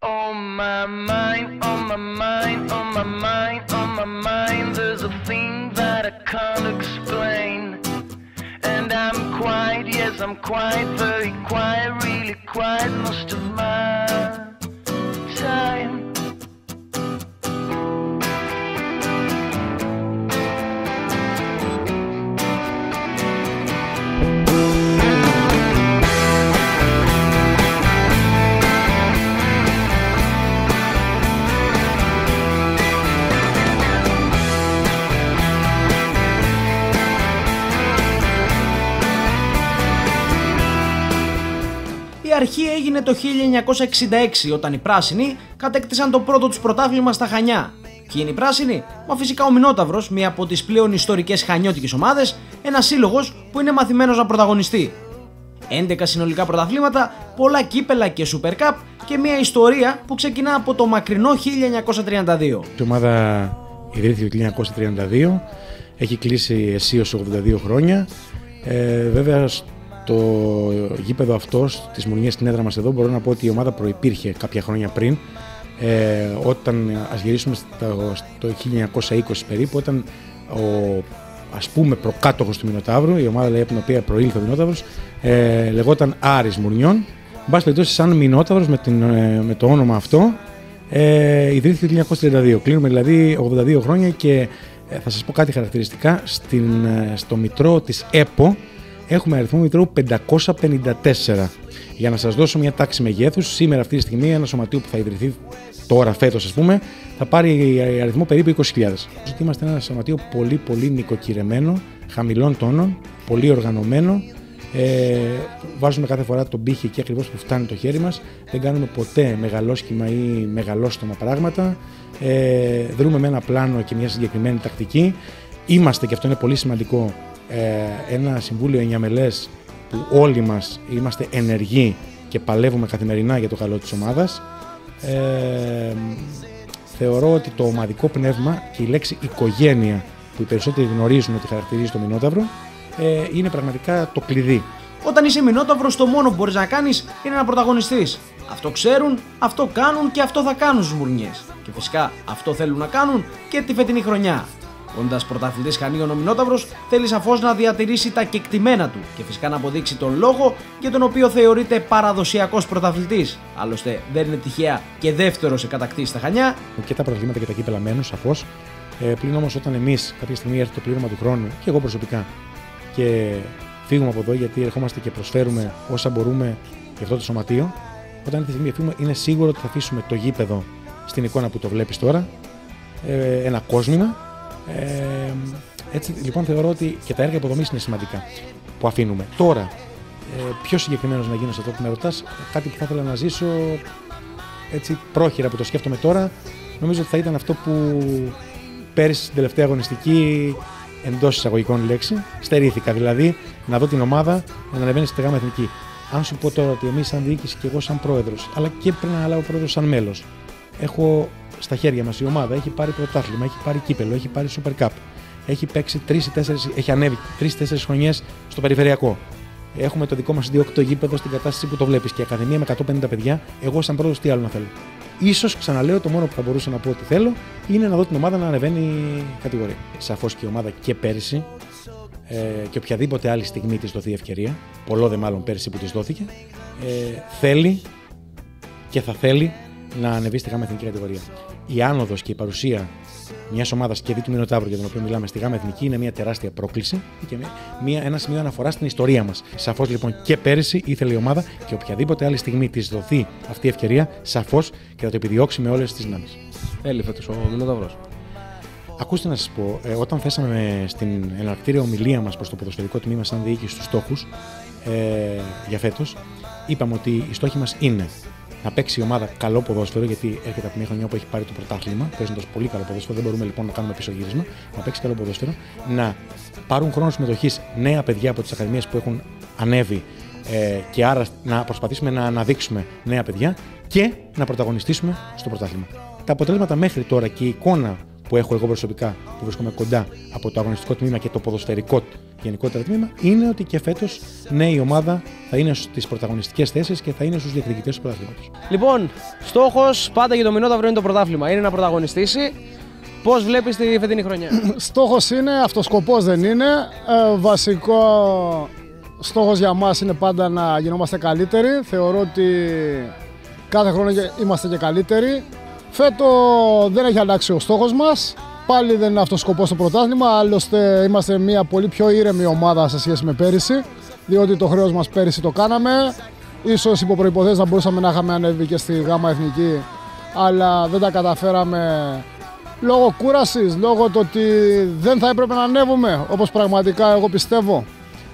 On my mind, on my mind, on my mind, on my mind, there's a thing that I can't explain. And I'm quiet, yes, I'm quiet, very quiet, really quiet most of my time. Η αρχή έγινε το 1966 όταν οι πράσινοι κατέκτησαν το πρώτο τους πρωτάθλημα στα Χανιά. Ποιοι είναι οι πράσινοι? Μα φυσικά ο Μηνόταυρος, μία από τις πλέον ιστορικές χανιώτικες ομάδες, ένας σύλλογος που είναι μαθημένος να πρωταγωνιστεί. 11 συνολικά πρωταθλήματα, πολλά κύπελα και Super Cup και μια ιστορία που ξεκινά από το μακρινό 1932. Η ομάδα ιδρύθηκε το 1932, έχει κλείσει αισίως 82 χρόνια. Βέβαια το γήπεδο αυτό της Μουρνιές στην έδρα μας εδώ μπορώ να πω ότι η ομάδα προϋπήρχε κάποια χρόνια πριν, όταν ας γυρίσουμε στο 1920 περίπου, όταν ας πούμε προκάτοχος του Μηνοταύρου, η ομάδα λέει, από την οποία προήλθε ο Μηνόταυρος, λεγόταν Άρης Μουρνιών. Εν πάση περιπτώσει, σαν Μηνόταυρος με το όνομα αυτό, ιδρύθηκε το 1932. Κλείνουμε δηλαδή 82 χρόνια και θα σας πω κάτι χαρακτηριστικά. Στο μητρό της ΕΠΟ έχουμε αριθμό μητρώου 554. Για να σας δώσω μια τάξη μεγέθους, σήμερα αυτή τη στιγμή ένα σωματείο που θα ιδρυθεί τώρα φέτος, ας πούμε, θα πάρει αριθμό περίπου 20.000. Είμαστε ένα σωματείο πολύ νοικοκυρεμένο, χαμηλών τόνων, πολύ οργανωμένο. Βάζουμε κάθε φορά τον πύχη εκεί ακριβώς που φτάνει το χέρι μας. Δεν κάνουμε ποτέ μεγαλόσχημα ή μεγαλόστομα πράγματα. Δρούμε με ένα πλάνο και μια συγκεκριμένη τακτική. Είμαστε, και αυτό είναι πολύ σημαντικό, ένα συμβούλιο εννιαμελές που όλοι μας είμαστε ενεργοί και παλεύουμε καθημερινά για το καλό της ομάδας. Θεωρώ ότι το ομαδικό πνεύμα και η λέξη οικογένεια, που οι περισσότεροι γνωρίζουν ότι χαρακτηρίζει το Μηνόταυρο, είναι πραγματικά το κλειδί. Όταν είσαι Μηνόταυρος, το μόνο που μπορείς να κάνεις είναι να πρωταγωνιστείς. Αυτό ξέρουν, αυτό κάνουν και αυτό θα κάνουν στους Μουρνιές. Και φυσικά αυτό θέλουν να κάνουν και τη φετινή χρονιά. Όντας πρωταθλητής Χανίων ο Μηνόταυρος, θέλει σαφώς να διατηρήσει τα κεκτημένα του και φυσικά να αποδείξει τον λόγο για τον οποίο θεωρείται παραδοσιακός πρωταθλητής. Άλλωστε δεν είναι τυχαία και δεύτερος σε κατακτήσεις στα Χανιά. Και τα πρωταθλήματα και τα κύπελα μένουν σαφώς. Πλην όμως όταν εμείς κάποια στιγμή έρθει το πλήρωμα του χρόνου, και εγώ προσωπικά, και φύγουμε από εδώ, γιατί ερχόμαστε και προσφέρουμε όσα μπορούμε για αυτό το σωματείο, όταν έρθει τη στιγμή φύγουμε, είναι σίγουρο ότι θα αφήσουμε το γήπεδο στην εικόνα που το βλέπεις τώρα, ένα κόσμημα. Έτσι λοιπόν θεωρώ ότι και τα έργα υποδομής είναι σημαντικά που αφήνουμε. Τώρα, πιο συγκεκριμένος να γίνω σε αυτό που με ρωτάς, κάτι που θα ήθελα να ζήσω έτσι πρόχειρα που το σκέφτομαι τώρα, νομίζω ότι θα ήταν αυτό που πέρυσι στην τελευταία αγωνιστική, εντός εισαγωγικών λέξη, στερήθηκα. Δηλαδή να δω την ομάδα να ανεβαίνει στη ΓΑΜΑ Εθνική. Αν σου πω τώρα ότι εμείς σαν διοίκηση και εγώ σαν πρόεδρος, αλλά και πριν να αναλάβω πρόεδρος σαν μέλος, έχω στα χέρια μας η ομάδα, έχει πάρει πρωτάθλημα, έχει πάρει κύπελο, έχει πάρει Super Cup, έχει παίξει έχει ανέβει 3-4 χρονιές στο περιφερειακό. Έχουμε το δικό μας ιδιόκτητο γήπεδο στην κατάσταση που το βλέπεις και ακαδημία με 150 παιδιά. Εγώ, σαν πρόεδρος, τι άλλο να θέλω? Ίσως, ξαναλέω, το μόνο που θα μπορούσα να πω ότι θέλω είναι να δω την ομάδα να ανεβαίνει κατηγορία. Σαφώς και η ομάδα και πέρυσι και οποιαδήποτε άλλη στιγμή της δοθεί ευκαιρία, πολλό δε μάλλον πέρυσι που της δόθηκε, θέλει και θα θέλει να ανεβεί στη ΓΑΜΑ Εθνική κατηγορία. Η άνοδος και η παρουσία μιας ομάδας και δι του Μηνοταύρου, για τον οποίο μιλάμε, στη ΓΑΜΑ Εθνική, είναι μια τεράστια πρόκληση και ένα σημείο αναφορά στην ιστορία μας. Σαφώς λοιπόν και πέρυσι ήθελε η ομάδα και οποιαδήποτε άλλη στιγμή της δοθεί αυτή η ευκαιρία, σαφώς και θα το επιδιώξει με όλες τις δυνάμεις. Έλει φέτος ο Μηνοταύρος. Ακούστε να σας πω, όταν θέσαμε στην εναρκτήρια ομιλία μας προς το ποδοσφαιρικό τμήμα σαν διοίκηση τους στόχους για φέτος, είπαμε ότι οι στόχοι μας είναι να παίξει η ομάδα καλό ποδόσφαιρο, γιατί έρχεται από μια χρονιά που έχει πάρει το πρωτάθλημα, παίζοντας πολύ καλό ποδόσφαιρο, δεν μπορούμε λοιπόν να κάνουμε πίσω γύρισμα. Να παίξει καλό ποδόσφαιρο, να πάρουν χρόνο συμμετοχής νέα παιδιά από τις ακαδημίες που έχουν ανέβει και άρα να προσπαθήσουμε να αναδείξουμε νέα παιδιά και να πρωταγωνιστήσουμε στο πρωτάθλημα. Τα αποτελέσματα μέχρι τώρα και η εικόνα που έχω εγώ προσωπικά, που βρίσκομαι κοντά από το αγωνιστικό τμήμα και το ποδοσφαιρικό γενικότερα τμήμα, είναι ότι και φέτος ναι, η ομάδα θα είναι στις πρωταγωνιστικές θέσεις και θα είναι στους διεκδικητές του πρωταθλήματος. Λοιπόν, στόχος πάντα για το Μηνόταυρο είναι το πρωτάθλημα. Είναι να πρωταγωνιστήσει. Πώς βλέπεις τη φετινή χρονιά? Στόχος είναι, αυτοσκοπός δεν είναι. Βασικό στόχος για μας είναι πάντα να γινόμαστε καλύτεροι. Θεωρώ ότι κάθε χρόνο είμαστε και καλύτεροι. Φέτος δεν έχει αλλάξει ο στόχος μας. Πάλι δεν είναι αυτός ο σκοπός στο πρωτάθλημα, άλλωστε είμαστε μια πολύ πιο ήρεμη ομάδα σε σχέση με πέρυσι, διότι το χρέος μας πέρυσι το κάναμε. Ίσως υπό προϋποθέσεις να μπορούσαμε να είχαμε ανέβει και στη ΓΑΜΑ Εθνική, αλλά δεν τα καταφέραμε λόγω κούρασης, λόγω του ότι δεν θα έπρεπε να ανέβουμε, όπως πραγματικά εγώ πιστεύω.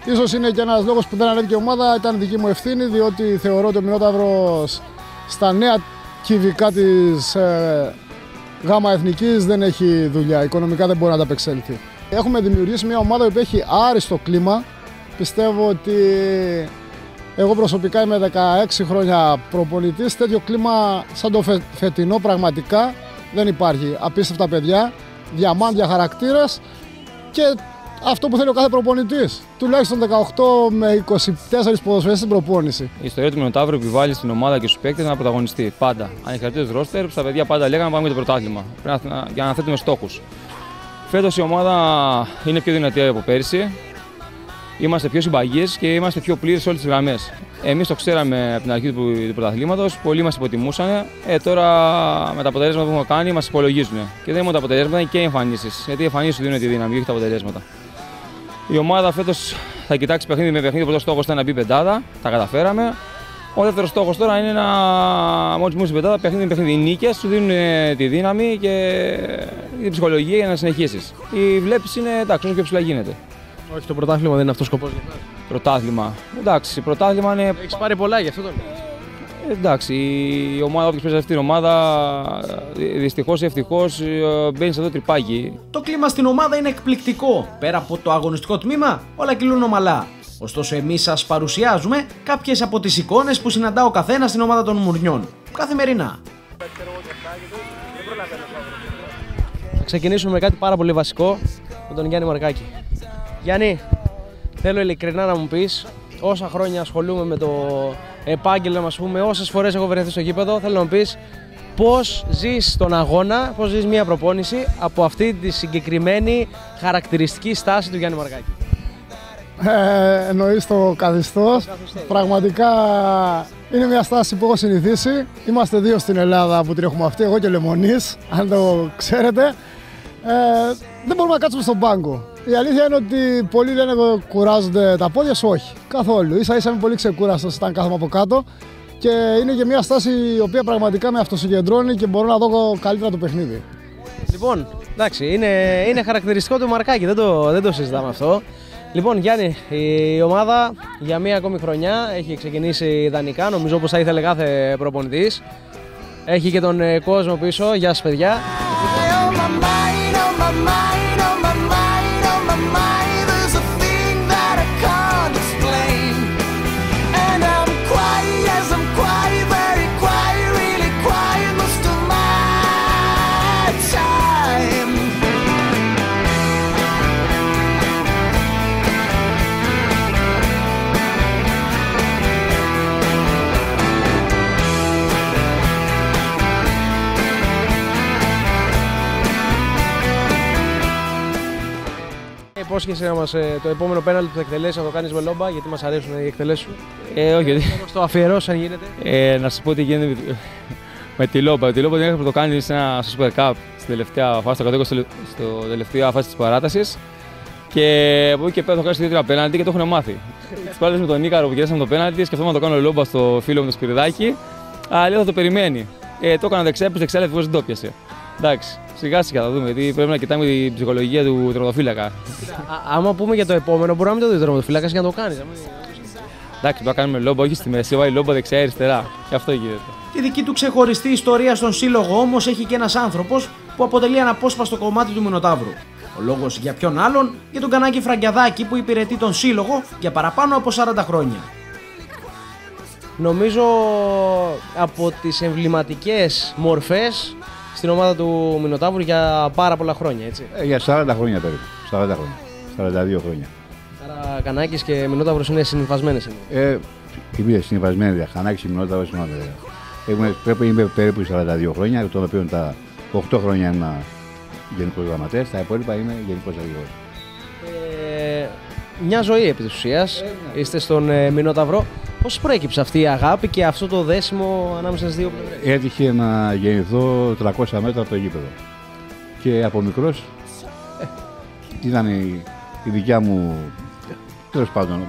Ίσως είναι και ένας λόγος που δεν ανέβηκε η ομάδα, ήταν δική μου ευθύνη, διότι θεωρώ ότι ο Μηνόταυρος στα νέα κυβικά της ΓΑΜΑ Εθνικής δεν έχει δουλειά, οικονομικά δεν μπορεί να ανταπεξέλθει. Έχουμε δημιουργήσει μια ομάδα που έχει άριστο κλίμα. Πιστεύω ότι εγώ προσωπικά είμαι 16 χρόνια προπονητής, τέτοιο κλίμα σαν το φετινό πραγματικά δεν υπάρχει. Απίστευτα παιδιά, διαμάντια χαρακτήρες και αυτό που θέλει ο κάθε προπονητής. Τουλάχιστον 18 με 24 ποδοσφαιριστές στην προπόνηση. Η ιστορία του Μηνοταύρου επιβάλλει στην ομάδα και στους παίκτες να πρωταγωνιστεί. Πάντα. Ανεξαρτήτως ρόστερ, που στα παιδιά πάντα λέγανε πάμε για το πρωτάθλημα. Για να θέτουμε στόχους. Φέτος η ομάδα είναι πιο δυνατή από πέρυσι. Είμαστε πιο συμπαγείς και είμαστε πιο πλήρες σε όλες τις γραμμές. Εμείς το ξέραμε από την αρχή του πρωταθλήματος, πολλοί μας υποτιμούσαν. Τώρα με τα αποτελέσματα που έχουμε κάνει μας υπολογίζουν. Και δεν είναι μόνο τα αποτελέσματα, είναι και οι εμφανίσεις. Γιατί οι εμφανίσεις δίνουν τη δύναμη, όχι τα αποτελέσματα. Η ομάδα φέτος θα κοιτάξει παιχνίδι με παιχνίδι. Ο πρώτος στόχος ήταν να μπει πεντάδα, τα καταφέραμε. Ο δεύτερος στόχος τώρα είναι να μόλις μπουν στην πεντάδα, παιχνίδι με παιχνίδι. Οι νίκες σου δίνουν τη δύναμη και την ψυχολογία για να συνεχίσεις. Η βλέψη είναι εντάξει, όσο πιο ψηλά γίνεται. Όχι, το πρωτάθλημα δεν είναι αυτός ο σκοπός. Πρωτάθλημα. Εντάξει, πρωτάθλημα είναι. Έχεις πάρει πολλά γι' αυτό το λέω. Εντάξει, η ομάδα, όποιος παίζει αυτή την ομάδα, δυστυχώς ή ευτυχώς μπαίνει σε αυτό το τρυπάκι. Το κλίμα στην ομάδα είναι εκπληκτικό. Πέρα από το αγωνιστικό τμήμα, όλα κυλούν ομαλά. Ωστόσο, εμείς σας παρουσιάζουμε κάποιες από τις εικόνες που συναντά ο καθένας στην ομάδα των Μουρνιών. Καθημερινά. Θα ξεκινήσουμε με κάτι πάρα πολύ βασικό, με τον Γιάννη Μαρκάκη. Γιάννη, θέλω ειλικρινά να μου πεις, όσα χρόνια ασχολούμαι με το επάγγελμα, ας πούμε, όσες φορές έχω βρεθεί στο γήπεδο, θέλω να μου πεις πώς ζεις τον αγώνα, πώς ζεις μια προπόνηση από αυτή τη συγκεκριμένη χαρακτηριστική στάση του Γιάννη Μαρκάκη. Εννοείς το καθιστός. Πραγματικά είναι μια στάση που έχω συνηθίσει. Είμαστε δύο στην Ελλάδα που την έχουμε αυτή, εγώ και ο Λεμονής, αν το ξέρετε. Δεν μπορούμε να κάτσουμε στον πάγκο. Η αλήθεια είναι ότι πολλοί λένε κουράζονται τα πόδια σου, όχι. Καθόλου. Ίσα ίσα είμαι πολύ ξεκούραστος όταν κάθομαι από κάτω και είναι και μια στάση η οποία πραγματικά με αυτοσυγκεντρώνει και μπορώ να δω καλύτερα το παιχνίδι. Λοιπόν, εντάξει, είναι χαρακτηριστικό του Μαρκάκη, δεν το συζητάμε αυτό. Λοιπόν, Γιάννη, η ομάδα για μία ακόμη χρονιά έχει ξεκινήσει ιδανικά, νομίζω πως θα ήθελε κάθε προπονητής. Έχει και τον κόσμο πίσω, γεια σας παιδιά. Υπόσχεσαι να μας το επόμενο πέναλτι που θα εκτελέσει να το κάνεις με λόμπα, γιατί μας αρέσουν οι εκτελέσεις σου. Όχι. Όμως το αφιερώσει αν γίνεται. Να σας πω τι γίνεται με τη λόμπα. Τη λόμπα την έχουμε το κάνει σε ένα Super Cup στην τελευταία φάση, στο τελευταία φάση της παράτασης. Και από εκεί και πέρα θα κάνω δύο-τρία πέναλτι και το έχουν μάθει. Τις πάλες με τον Νίκαρο που κερδίσαμε το πέναλτι, σκεφτόμουν να το κάνω λόμπα στο φίλο μου το Σπυριδάκι. Αλλά λέω θα το περιμένει. Το έκανα δεξιά, ευτυχώς δεν το πιάσε. Εντάξει, σιγά σιγά θα δούμε, γιατί πρέπει να κοιτάμε την ψυχολογία του τερματοφύλακα. Άμα πούμε για το επόμενο, μπορούμε να μην το δει ο τερματοφύλακας για να το κάνεις. Εντάξει, θα κάνουμε λόμπα, όχι στη μέση, βάλει λόμπα δεξιά-αριστερά. Και αυτό γίνεται. Τη δική του ξεχωριστή ιστορία στον σύλλογο όμως έχει και ένας άνθρωπος που αποτελεί αναπόσπαστο κομμάτι του Μηνοταύρου. Ο λόγος για ποιον άλλον, για τον Κανάκη Φραγκιαδάκη που υπηρετεί τον σύλλογο για παραπάνω από 40 χρόνια. Νομίζω από τις εμβληματικές μορφές στην ομάδα του Μινοτάβρου για πάρα πολλά χρόνια, έτσι. Για 40 χρόνια περίπου. 40 χρόνια. 42 χρόνια. Άρα Κανάκης και Μινόταυρος είναι συνυφασμένες. Είμαι συνυφασμένοι, Κανάκης και Μινόταυρος είμαι περίπου 42 χρόνια, των οποίων τα 8 χρόνια ήμουν γενικός γραμματέας, τα υπόλοιπα είμαι γενικός αρχηγός. Μια ζωή επί της ουσίας, είστε στον Μινόταυρο. Πώς προέκυψε αυτή η αγάπη και αυτό το δέσιμο ανάμεσα στις δύο πλευρές? Έτυχε να γεννηθώ 300 μέτρα από το γήπεδο. Και από μικρός ήταν η δικιά μου, τέλος πάντων,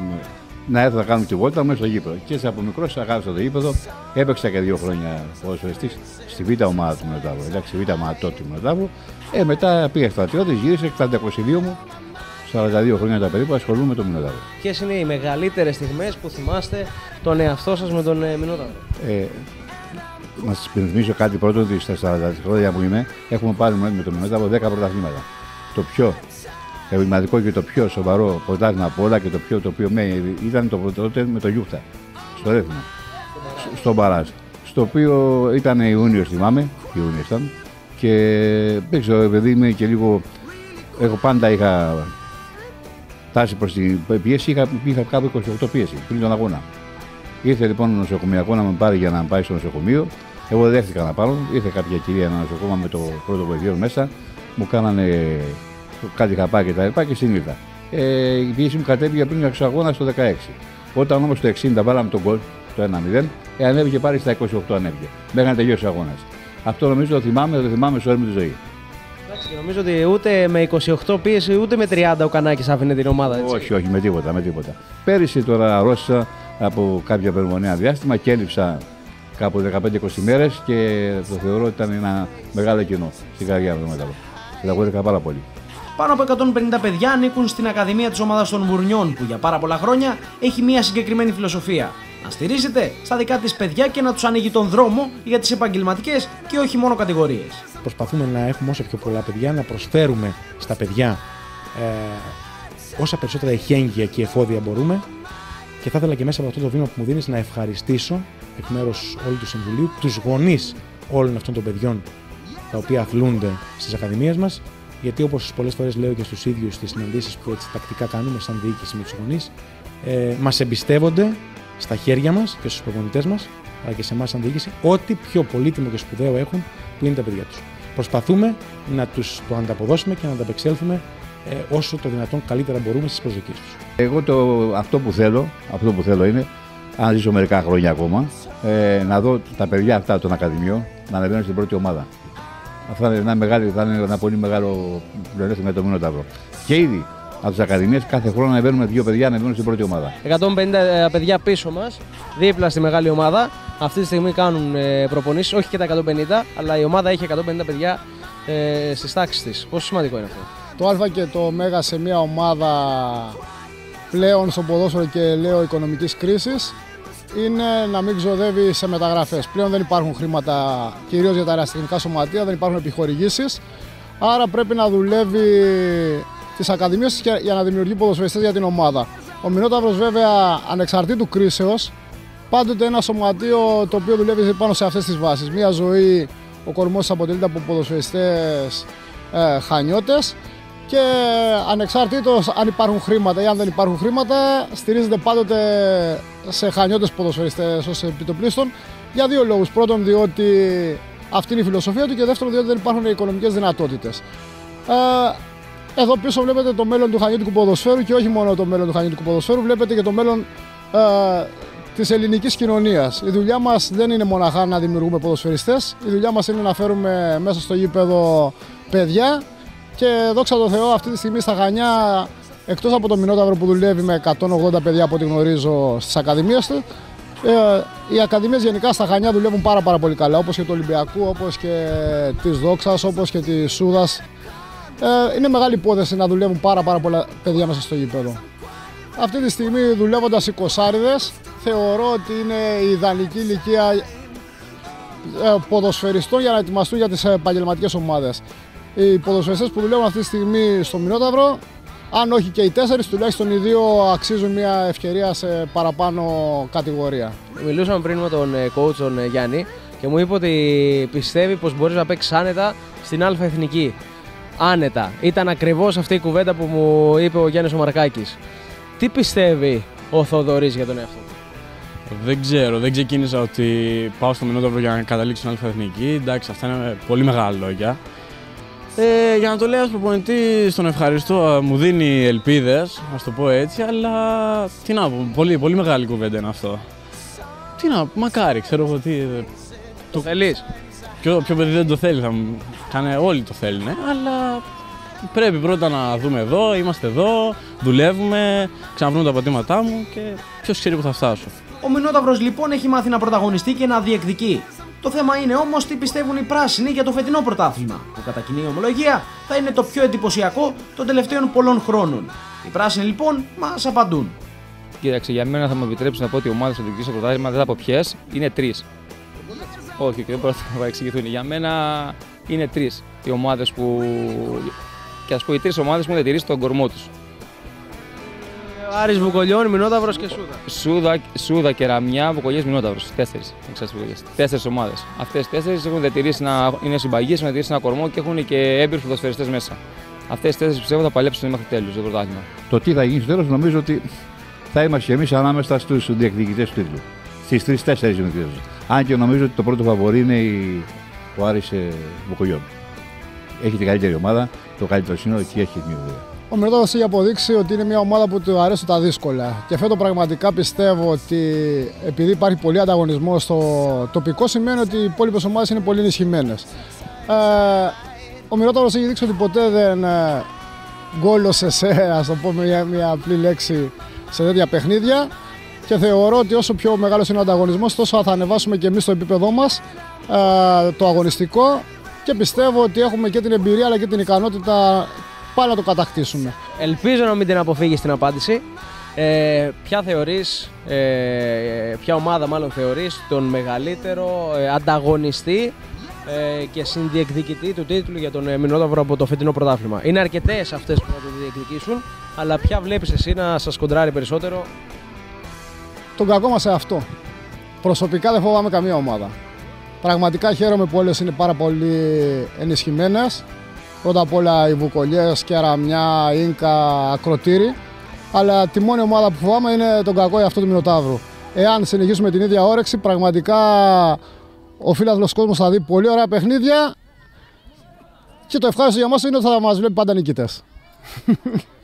να έρθω να κάνω τη βόλτα μέσα στο γήπεδο. Και έτσι από μικρός αγάπησα το γήπεδο. Έπαιξα και 2 χρόνια ποδοσφαιριστής στη β' ομάδα του Μινοτάβρου. Εντάξει, στη β' ομάδα τότε του Μινοτάβρου. Μετά πήγα στρατιώτης, γύρισα και τα 22 μου. 42 χρόνια τα περίπου ασχολούμαι με τον Μινοτάβρο. Ποιες είναι οι μεγαλύτερες στιγμές που θυμάστε τον εαυτό σας με τον Μινόταυρο? Να σας υπενθυμίσω κάτι πρώτο, ότι στα 40 χρόνια που είμαι έχουμε πάρει με τον Μινόταυρο 10 πρωταθλήματα. Το πιο εμβληματικό και το πιο σοβαρό πρωτάθλημα από όλα και το οποίο ήταν το πρώτο με το Γιούχτα. Στο Ρέθινο. Στον Παράζ. Στο οποίο ήταν Ιούνιος, θυμάμαι. Ιούνιος ήταν. Και δεν ξέρω, επειδή είμαι και λίγο. Πάντα είχα φτάσει προς την πίεση, είχα κάπου 28 πίεση πριν τον αγώνα. Ήρθε λοιπόν ο νοσοκομιακό να με πάρει για να πάει στο νοσοκομείο. Εγώ δεν δέχτηκα να πάρω. Ήρθε κάποια κυρία ένα νοσοκόμα με το πρώτο βοηθείο μέσα. Μου κάνανε κάτι χαπά και τα λοιπά και συνήλθα. Η πίεση μου κατέβηκε πριν ο αγώνα στο 16. Όταν όμως το 60 βάλαμε τον γκολ, το 1-0, ανέβηκε πάλι στα 28 ανέβηκε. Μέχρι να τελειώσει ο αγώνα. Αυτό νομίζω το θυμάμαι σε όλη μου τη ζωή. Και νομίζω ότι ούτε με 28 πίεση ούτε με 30 ο Κανάκης άφηνε την ομάδα, έτσι. Όχι, με τίποτα. Πέρυσι τώρα αρρώστησα από κάποια περιβονέα διάστημα και έλειψα κάπου 15-20 μέρες και το θεωρώ ότι ήταν ένα μεγάλο κοινό στην καρδιά μου το Μινόταυρο. Συνταγώθηκα πάρα πολύ. Πάνω από 150 παιδιά ανήκουν στην Ακαδημία της ομάδας των Βουρνιών, που για πάρα πολλά χρόνια έχει μια συγκεκριμένη φιλοσοφία. Να στηρίζεται στα δικά της παιδιά και να τους ανοίγει τον δρόμο για τις επαγγελματικές και όχι μόνο κατηγορίες. Προσπαθούμε να έχουμε όσο πιο πολλά παιδιά, να προσφέρουμε στα παιδιά όσα περισσότερα εχέγγυα και εφόδια μπορούμε. Και θα ήθελα και μέσα από αυτό το βήμα που μου δίνεις να ευχαριστήσω εκ μέρους όλου του Συμβουλίου τους γονείς όλων αυτών των παιδιών τα οποία αθλούνται στις ακαδημίες μας. Γιατί όπως πολλές φορές λέω και στους ίδιους στις συναντήσεις που έτσι τακτικά κάνουμε σαν διοίκηση με τους γονείς, μας εμπιστεύονται στα χέρια μας και στους προπονητές μας, αλλά και σε εμάς σαν διοίκηση, ό,τι πιο πολύτιμο και σπουδαίο έχουν που είναι τα παιδιά τους. Προσπαθούμε να τους το ανταποδώσουμε και να ανταπεξέλθουμε όσο το δυνατόν καλύτερα μπορούμε στις προσδοκίες τους. Εγώ αυτό που θέλω είναι, αν ζήσω μερικά χρόνια ακόμα, να δω τα παιδιά αυτά των ακαδημιών να ανεβαίνουν στην πρώτη ομάδα. Αυτό θα είναι ένα πολύ μεγάλο πλεονέκτημα για το Μινόταυρο. Και ήδη από τις ακαδημίες κάθε χρόνο ανεβαίνουμε 2 παιδιά να ανεβαίνουν στην πρώτη ομάδα. 150 παιδιά πίσω μας, δίπλα στη μεγάλη ομάδα. Αυτή τη στιγμή κάνουν προπονήσεις, όχι και τα 150, αλλά η ομάδα έχει 150 παιδιά στις τάξεις της. Πόσο σημαντικό είναι αυτό? Το Α και το Μέγα σε μια ομάδα πλέον στο ποδόσφαιρο και λέω οικονομικής κρίσης είναι να μην ξοδεύει σε μεταγραφές. Πλέον δεν υπάρχουν χρήματα, κυρίως για τα αεραστεχνικά σωματεία, δεν υπάρχουν επιχορηγήσεις. Άρα πρέπει να δουλεύει τις ακαδημίες για να δημιουργεί ποδοσφαιριστές για την ομάδα. Ο Μινόταυρος, βέβαια, ανεξαρτήτου κρίσεως, πάντοτε ένα σωματείο το οποίο δουλεύει πάνω σε αυτές τις βάσεις. Μια ζωή, ο κορμός αποτελείται από ποδοσφαιριστές χανιώτες και ανεξαρτήτως αν υπάρχουν χρήματα ή αν δεν υπάρχουν χρήματα, στηρίζεται πάντοτε σε χανιώτες ποδοσφαιριστές ως επιτοπλίστων για 2 λόγους. Πρώτον, διότι αυτή είναι η φιλοσοφία του, και δεύτερον, διότι δεν υπάρχουν οικονομικές δυνατότητες. Εδώ πίσω βλέπετε το μέλλον του χανιώτικου ποδοσφαίρου, και όχι μόνο το μέλλον του χανιώτικου ποδοσφαίρου, βλέπετε και το μέλλον της ελληνικής κοινωνίας. Η δουλειά μας δεν είναι μοναχά να δημιουργούμε ποδοσφαιριστές, η δουλειά μας είναι να φέρουμε μέσα στο γήπεδο παιδιά, και δόξα τω Θεώ αυτή τη στιγμή στα Χανιά, εκτός από το Μινόταυρο που δουλεύει με 180 παιδιά από ό,τι γνωρίζω στις ακαδημίες του, οι ακαδημίες γενικά στα Χανιά δουλεύουν πάρα πολύ καλά, όπως και του Ολυμπιακού, όπως και της Δόξας, όπως και της Σούδας. Είναι μεγάλη υπόθεση να δουλεύουν πάρα πολλά παιδιά μέσα στο γήπεδο. Αυτή τη στιγμή, δουλεύοντας οι κοσάριδες, θεωρώ ότι είναι η ιδανική ηλικία ποδοσφαιριστών για να ετοιμαστούν για τις επαγγελματικές ομάδες. Οι ποδοσφαιριστές που δουλεύουν αυτή τη στιγμή στο Μινόταυρο, αν όχι και οι 4, τουλάχιστον οι 2 αξίζουν μια ευκαιρία σε παραπάνω κατηγορία. Μιλούσαμε πριν με τον coach τον Γιάννη και μου είπε ότι πιστεύει πως μπορείς να παίξεις άνετα στην Α' Εθνική. Άνετα. Ήταν ακριβώς αυτή η κουβέντα που μου είπε ο Γιάννης ο Μαρκάκης. Τι πιστεύει ο Θοδωρής για τον εαυτό του? Δεν ξέρω, δεν ξεκίνησα ότι πάω στο Μηνόταυρο για να καταλήξω στην Α' Εθνική. Εντάξει, αυτά είναι πολύ μεγάλα λόγια. Για να το λέω ως προπονητή, τον ευχαριστώ, μου δίνει ελπίδες, ας το πω έτσι, αλλά τι να πω, πολύ, πολύ μεγάλη κουβέντα είναι αυτό. Τι να πω, μακάρι, ξέρω εγώ τι. Το θέλεις? Ποιο παιδί δεν το θέλει, όλοι το θέλουν, αλλά πρέπει πρώτα να δούμε εδώ, είμαστε εδώ, δουλεύουμε, ξαναβρούμε τα πατήματά μου και ποιος ξέρει που θα φτάσω. Ο Μηνόταυρος λοιπόν έχει μάθει να πρωταγωνιστεί και να διεκδικεί. Το θέμα είναι όμως τι πιστεύουν οι πράσινοι για το φετινό πρωτάθλημα, που κατά κοινή ομολογία θα είναι το πιο εντυπωσιακό των τελευταίων πολλών χρόνων. Οι πράσινοι λοιπόν μας απαντούν. Κοίταξε, για μένα θα μου επιτρέψει να πω ότι οι ομάδες που θα διεκδικήσουν το πρωτάθλημα δεν θα πω ποιες, είναι 3. Όχι, δεν μπορώ να εξηγηθούν. Για μένα είναι 3 οι ομάδες που. Και ας πω οι 3 ομάδες που έχουν διατηρήσει τον κορμό τους. Άρης, Βουκολιών, Μηνόταυρος και Σούδα. Σούδα, Κεραμιά, Βουκολιές, Μηνόταυρος. 4 ομάδες. Αυτές οι 4 έχουν διατηρήσει είναι συμπαγίες, έχουν διατηρήσει ένα κορμό και έχουν και έμπειρους ποδοσφαιριστές μέσα. Αυτές οι 4 πιστεύω θα παλέψουν μέχρι τέλους το πρωτάθλημα. Το τι θα γίνει στο τέλος νομίζω ότι θα είμαστε εμείς ανάμεσα στους διεκδικητές του τίτλου. Στις 3-4 δημιουργίες. Αν και νομίζω ότι το πρώτο φαβορί είναι ο Άρης Βουκολιών. Έχει την καλύτερη ομάδα, το καλύτερο σύνολο και έχει μια ιδέα. Ο Μηνόταυρος έχει αποδείξει ότι είναι μια ομάδα που του αρέσουν τα δύσκολα. Και φέτος πραγματικά πιστεύω ότι επειδή υπάρχει πολύ ανταγωνισμό στο τοπικό, σημαίνει ότι οι υπόλοιπες ομάδες είναι πολύ ενισχυμένες. Ο Μηνόταυρος έχει δείξει ότι ποτέ δεν γκόλωσε ας το πω μια απλή λέξη, σε τέτοια παιχνίδια. Και θεωρώ ότι όσο πιο μεγάλος είναι ο ανταγωνισμός, τόσο θα ανεβάσουμε και εμείς το επίπεδό μας, το αγωνιστικό. Και πιστεύω ότι έχουμε και την εμπειρία αλλά και την ικανότητα πάλι να το κατακτήσουμε. Ελπίζω να μην την αποφύγεις την απάντηση. Ποια ομάδα μάλλον θεωρείς τον μεγαλύτερο ανταγωνιστή και συνδιεκδικητή του τίτλου για τον Μηνόταυρο από το φετινό πρωτάθλημα? Είναι αρκετές αυτές που θα το διεκδικήσουν, αλλά ποια βλέπεις εσύ να σας κοντράρει περισσότερο? Τον κακό μας σε αυτό. Προσωπικά δεν φοβάμαι καμία ομάδα. Πραγματικά χαίρομαι που όλες είναι πάρα πολύ ενισχυμένες. Πρώτα απ' όλα οι Βουκολιές, Κεραμιά, Ίνκα, Ακροτήρι. Αλλά τη μόνη ομάδα που φοβάμαι είναι τον κακό εαυτό του Μηνοταύρου. Εάν συνεχίσουμε την ίδια όρεξη, πραγματικά ο φίλαθλος κόσμος θα δει πολύ ωραία παιχνίδια και το ευχάριστο για μας είναι ότι θα μας βλέπει πάντα νικητές.